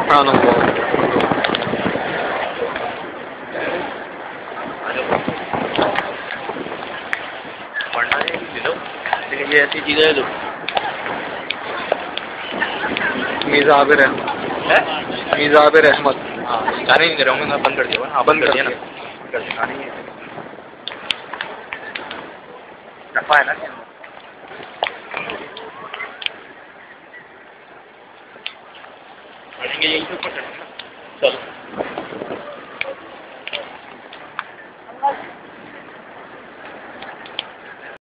पठान को। पढ़ना है ले लो, लेकिन ये ऐसी चीज़ें जो मीज़ाबिर अहमद। हाँ गाने नहीं दे रहा हूँ मैं, बंद कर दिया। हाँ बंद कर दिया ना, कर दिया। गाने नहीं दफा है ना पढ़ेंगे यही तो ऊपर चलो।